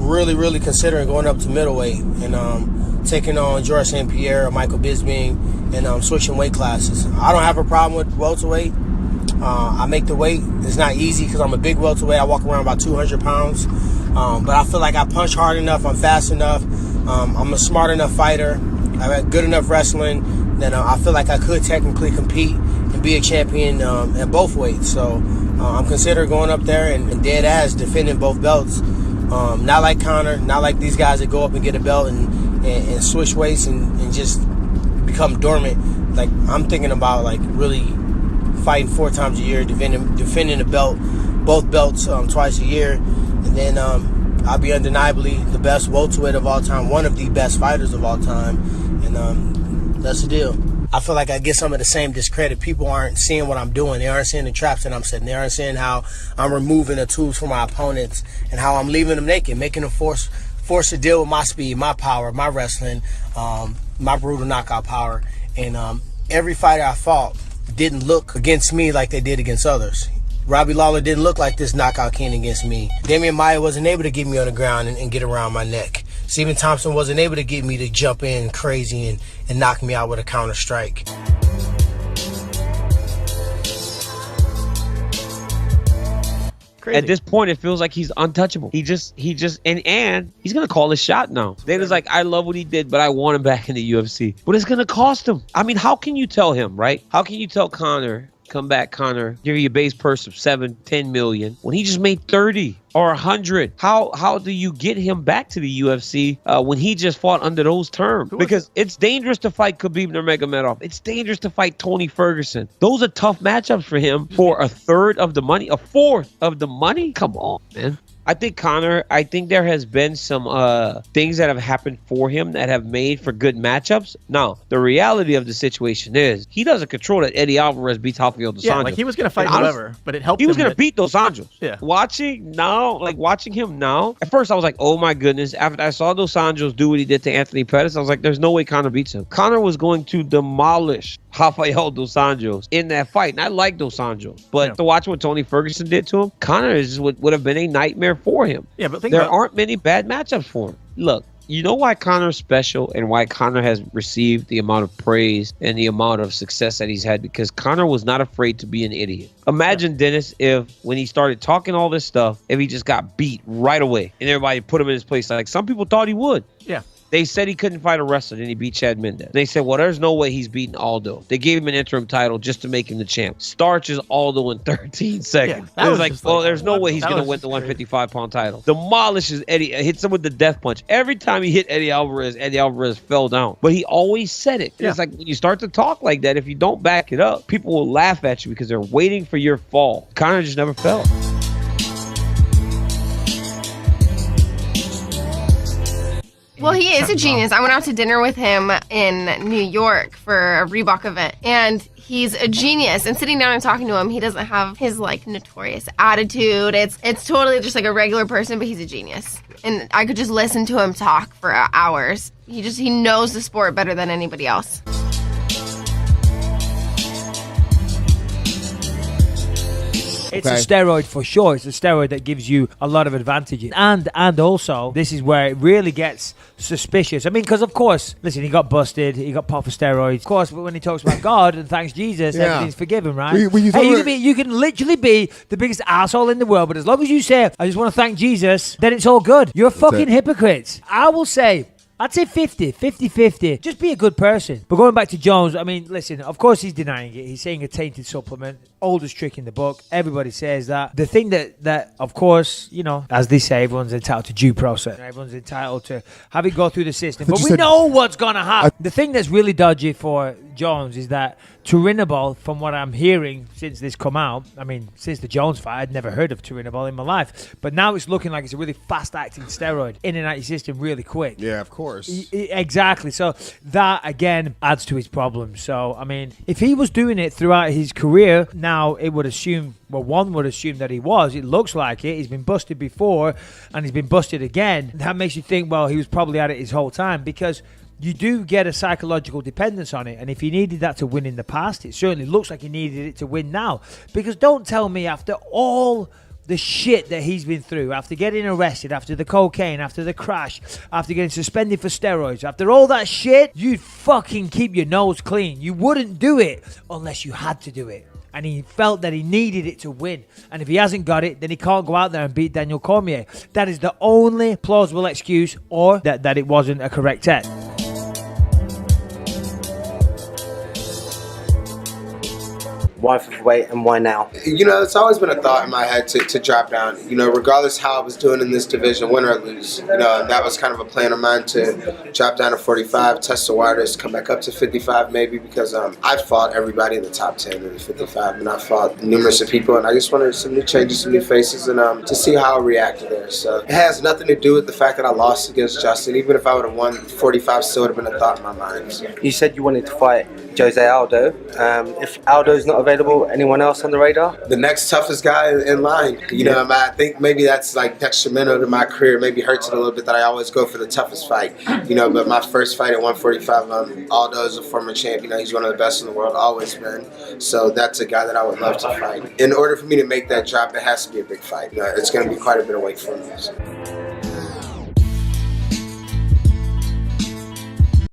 really considering going up to middleweight and taking on George St. Pierre or Michael Bisping and switching weight classes. I don't have a problem with welterweight. I make the weight. It's not easy because I'm a big welterweight. I walk around about 200 pounds. But I feel like I punch hard enough. I'm fast enough. I'm a smart enough fighter. I have good enough wrestling that I feel like I could technically compete and be a champion at both weights. So I'm considering going up there and dead ass defending both belts. Not like Conor, not like these guys that go up and get a belt and switch weights and just become dormant. Like, I'm thinking about like really fighting 4 times a year, defending a belt, both belts twice a year, and then I'll be undeniably the best welterweight of all time, one of the best fighters of all time, and that's the deal. I feel like I get some of the same discredit. People aren't seeing what I'm doing. They aren't seeing the traps that I'm setting. They aren't seeing how I'm removing the tools from my opponents and how I'm leaving them naked, making them force to deal with my speed, my power, my wrestling, my brutal knockout power. And every fighter I fought didn't look against me like they did against others. Robbie Lawler didn't look like this knockout king against me. Damian Maia wasn't able to get me on the ground and get around my neck. Stephen Thompson wasn't able to get me to jump in crazy and knock me out with a counter strike. Crazy. At this point, it feels like he's untouchable. He just, and he's gonna call his shot now. Dana's like, I love what he did, but I want him back in the UFC. But it's gonna cost him. I mean, how can you tell him, right? How can you tell Conor, come back, Conor, give you a base purse of 7-10 million when he just made 30 or 100? How do you get him back to the UFC when he just fought under those terms? Because it's dangerous to fight Khabib Nurmagomedov. It's dangerous to fight Tony Ferguson. Those are tough matchups for him for a third of the money, a fourth of the money. Come on, man. I think Conor, there has been some things that have happened for him that have made for good matchups. Now, the reality of the situation is he doesn't control that Eddie Alvarez beats Rafael dos Anjos. Yeah, like he was going to fight whoever, but it helped him. He was going to beat dos Anjos. Yeah. Watching him now, at first I was like, oh my goodness. After I saw dos Anjos do what he did to Anthony Pettis, I was like, there's no way Conor beats him. Conor was going to demolish Rafael dos Anjos in that fight. And I like dos Anjos. But to watch what Tony Ferguson did to him, Conor would have been a nightmare for him. Yeah, but there aren't many bad matchups for him. Look, you know why Conor's special and why Conor has received the amount of praise and the amount of success that he's had? Because Conor was not afraid to be an idiot. Imagine, Dennis, if when he started talking all this stuff, if he just got beat right away and everybody put him in his place. Like some people thought he would. Yeah. They said he couldn't fight a wrestler, and he beat Chad Mendes. They said, well, there's no way he's beating Aldo. They gave him an interim title just to make him the champ. Starches Aldo in 13 seconds. Yeah, it was like, well, there's no way he's going to win the 155-pound title. Demolishes Eddie, hits him with the death punch. Every time he hit Eddie Alvarez fell down. But he always said it. Yeah. It's like when you start to talk like that, if you don't back it up, people will laugh at you because they're waiting for your fall. Conor just never fell. Well, he is a genius. I went out to dinner with him in New York for a Reebok event, and he's a genius. And sitting down and talking to him, he doesn't have his like notorious attitude. It's totally just like a regular person, but he's a genius. And I could just listen to him talk for hours. He knows the sport better than anybody else. It's a steroid for sure. It's a steroid that gives you a lot of advantages. And also, this is where it really gets suspicious. I mean, because of course, listen, he got busted. He got popped for steroids. Of course, but when he talks about God and thanks Jesus, everything's forgiven, right? You can literally be the biggest asshole in the world, but as long as you say, I just want to thank Jesus, then it's all good. You're a fucking hypocrite. I will say, I'd say 50-50. Just be a good person. But going back to Jones, I mean, listen, of course he's denying it. He's saying a tainted supplement. Oldest trick in the book. Everybody says that. The thing that of course, you know, as they say, everyone's entitled to due process. Everyone's entitled to have it go through the system. But we know what's going to happen. The thing that's really dodgy for Jones is that Turinabol, from what I'm hearing since this come out, I mean, since the Jones fight, I'd never heard of Turinabol in my life. But now it's looking like it's a really fast-acting steroid in and out your system really quick. Yeah, of course. Exactly. So that, again, adds to his problem. So, I mean, if he was doing it throughout his career, now it would assume, well, one would assume that he was. It looks like it. He's been busted before, and he's been busted again. That makes you think, well, he was probably at it his whole time, because you do get a psychological dependence on it. And if he needed that to win in the past, it certainly looks like he needed it to win now. Because don't tell me after all the shit that he's been through, after getting arrested, after the cocaine, after the crash, after getting suspended for steroids, after all that shit, you'd fucking keep your nose clean. You wouldn't do it unless you had to do it. And he felt that he needed it to win. And if he hasn't got it, then he can't go out there and beat Daniel Cormier. That is the only plausible excuse, or that it wasn't a correct test. Why featherweight and why now? You know, it's always been a thought in my head to drop down, you know, regardless how I was doing in this division, win or lose. You know, that was kind of a plan of mine to drop down to 45, test the waters, come back up to 55 maybe, because I've fought everybody in the top 10 in the 55, and I've fought numerous of people, and I just wanted some new changes, some new faces, and to see how I reacted there. So it has nothing to do with the fact that I lost against Justin. Even if I would have won, 45 still would have been a thought in my mind. So. You said you wanted to fight Jose Aldo. If Aldo's not available, anyone else on the radar? The next toughest guy in line. You know, I think maybe that's like detrimental to my career. Maybe hurts it a little bit that I always go for the toughest fight. You know, but my first fight at 145, Aldo is a former champion. You know, he's one of the best in the world, always been. So that's a guy that I would love to fight. In order for me to make that drop, it has to be a big fight. You know, it's going to be quite a bit of weight for me. So.